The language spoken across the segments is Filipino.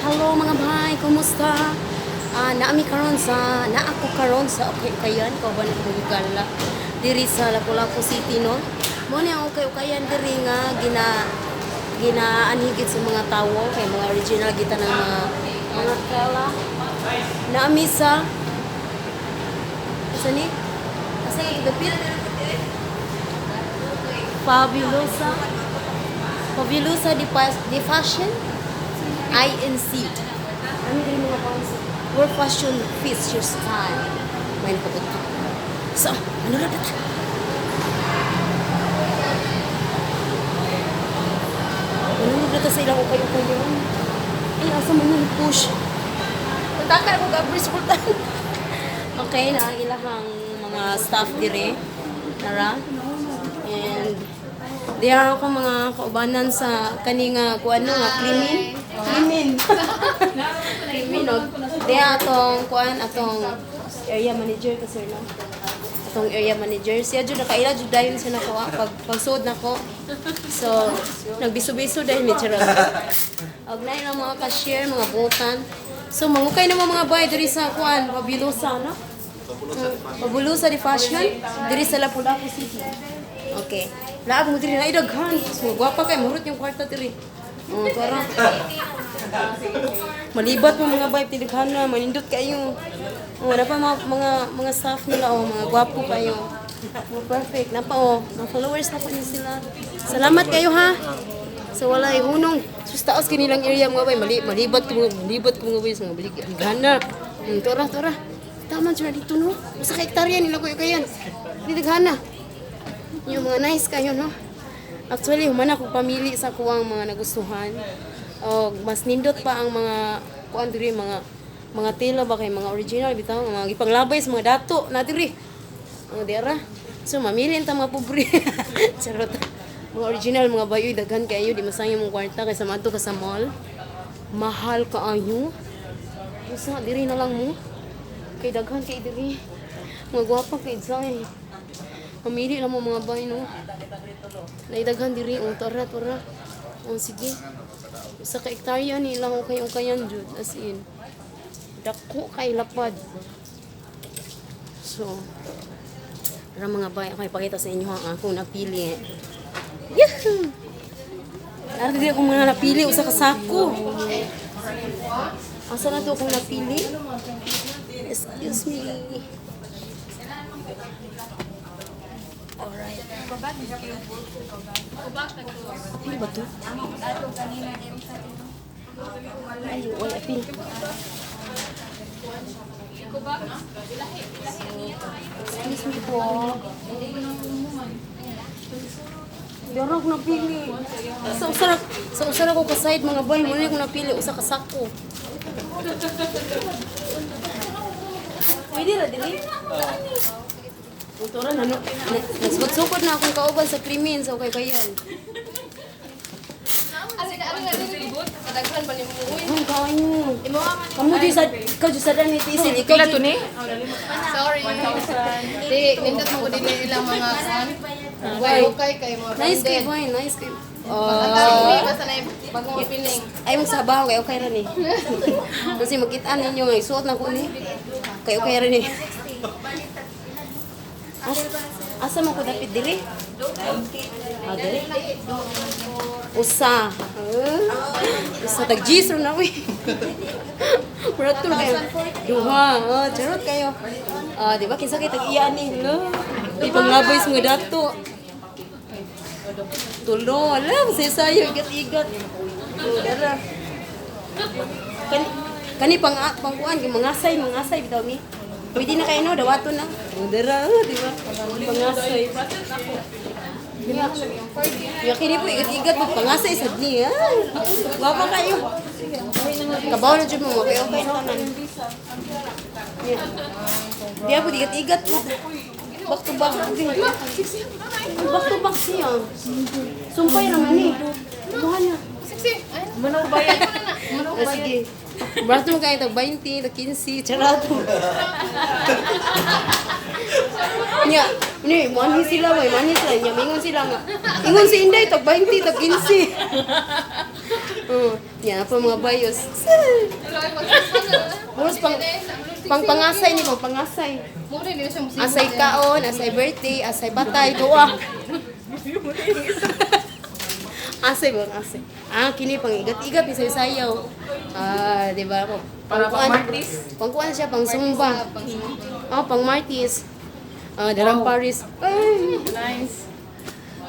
Hello mga bahay, kumusta? Naami karon sa naako karon sa Ukayan, kauban ng Bugala. Diri sa Lapu-Lapu City no. Mo ni ang Ukayan diri nga ginaanhigit sa mga tawo kay mga original kita ng mga kala. Naami sa ni? Kasi dapit Fabulosa di Fashion INC. Ano din mga concept? Where fashion fits your style. Main ko ito. So, ano na dito? Ano na dito sa ilang ukay-ukay yun? Ay, asa mo nang push? Puntakan ako ka-bris pultan. Okay na, ilahang mga staff dire. Tara. And diya ako mga kaubanan sa kaninga kuan nga krimen. Krimen no. Diya atong kuan atong area manager kasi no. Atong area manager siya jud nakaila jud dayon siya nako pag sud nako. So nagbiso-biso dahil mi charot. Og nay lang mga cashier, mga butan. So mangukay na mga bay diri sa kuan Fabulosa no. Fabulosa di Fashion diri sa Lapu-Lapu City. Okay. Laag mo diri na idaghan. So gwapa kay murot yung kwarta diri. Para malibat mo mga bay tidaghan na manindot kayo. Wala pa mga staff nila mga gwapo kayo. Perfect. Mga followers na pa niyo sila. Salamat kayo ha. So wala hunong sustaos kinilang area mga bay malibat ko mga bay sa mga balighan na. Tora. Tama dyan dito no. Sa hektarya nila ko kayan. Tidaghan na. Yung mga nice kayo, no? Actually, humana kong pamili sa kuwang mga nagustuhan. O, mas nindot pa ang mga, kuwan diri, mga tela ba kay mga original, bitaw, mga ipanglabay sa mga dato, na diri. Mga dira. So, mamili ang mga pobre. Charot. Mga original, mga bayoy, daghan kayo, di masayang mong kwarta, kaysa mato ka sa mall. Mahal ka ayo. Isa, diri na lang mo. Kay daghan kay diri. Mga gwapa kay Zay. Pamili lang mo mga bay, no? Naidaghan diri, tara. Sige. Sa ka-hektarya nilang ukay-ukayan, jud. As in, dako kay lapad. So, tara mga bay, ako ipakita sa inyo ang akong napili. Yahoo! Narito din akong mga napili, usa ka sako. Asa na to akong napili? Excuse me. Alright. Ano ba ito? Ay, wala pin. Excuse me po. Dara ko napili. Sa usara ko ka-side mga boy. Muna ko napili. Usa ka sako. Pwede na, dili? Motoran, nagsukod na akong kauban sa krimen sa Ukayan. Kadaghan pa ni mo. Ang kayo. Kamu di sa dani tisin. Ikaw to ni? Sorry. Di, nindot mo ko din ilang mga kan. Okay kay mo. Nice kay boy, nice kay. Basta na bagong opening. Ay mong sabaw kay okay ra ni. Kasi makita ninyo nga isuot na ko ni. Kay okay ra ni. Asa mo ko dapit diri? Diri. Usa tag-gisro na wi. Purato kayo. Duha. Charot kayo. Di ba kinsa kay tag-iya ni? Di panglaboy sa mga dato. Tulo, alam, sayo igat-igat. Dara. Kani pangkuan mangasay bitaw mi. Pwede na kayo no, dawato na. Dara, di ba? Pangasay. Ya kini po igat-igat mo pangasay sa ni. Wapa kayo. Kabaw na jud mo okay na tanan. Dia po igat-igat mo. Back to back. Back to back siya. Sumpay naman ni. Buhan na. Manaw bayad. Sige. Barato mo kayo tag 20, tag 15, charato. Nya, ni manhi sila ba? Manhi sila nya mingon sila nga. Ingon si Inday tag 20, tag 15. Yan po mga bayos. Puros pang pangasay ni pangasay. Mura din siya musik. Asay kaon, asay birthday, asay batay, duwa. Asay ba asay? Kini pang igat-igat ni sayaw. Di ba po? Para pang Martis. Pangkuan siya pang zumba. Pang Martis. Darang Paris. Ay, Nice.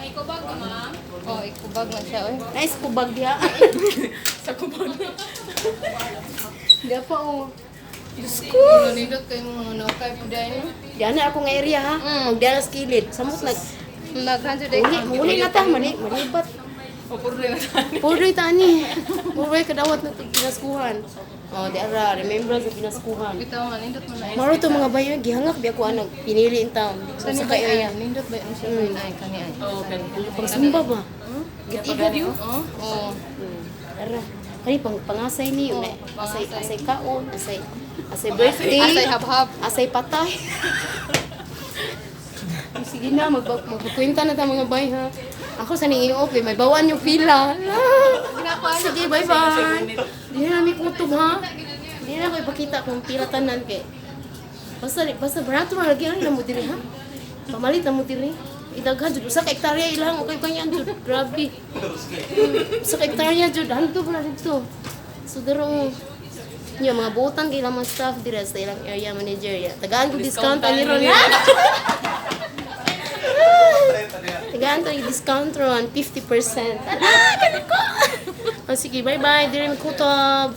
Ikubag ka, ma'am? Oh, ikubag na siya, oy. nice kubag diha. Sa kubag. Diya pa oh. Nindot kayo mga kay puday no. Diyan na ako nga area ha. Magdiyan sa kilid. Samot Naghanso day. muli na ta, malibat. O, puro rin na tayo. Puroy tani. Puroy kadawat na pinaskuhan. Di ara, remember sa pinaskuhan. Bitaw man nindot man ay. Maro to mga bayo, gihangak biya ko anong pinili in town. So sa kayo ya. Nindot ba ano siya ay kani ay. Oo, ganun. Pang sumba ba? Git-igat. Oh. Ara. Kani pang pangasay ni una. Asay kaon, asay birthday. Asay hab-hab. Asay patay. Sige na, magkukwenta na ta mga bay ha. Ako sa ningin off, may bawaan yung pila. Sige, bye-bye. Di na namin kutob ha. Di na ako ipakita kung pila tanan kay. Basta barato na lagi lang mo diri ha. Pamalit na mo diri. Idaghan jud sa hektarya ilang okay kanyan jud. Grabe. Sa hektarya jud hanto ba dito. So daro nya mga butang kay mga staff dira sa ilang area manager ya. Tagaan ko discount ani ron ha. Tagaan to yung discount ron 50%. Ganun ko. Sige, bye-bye. Diri mi kutob.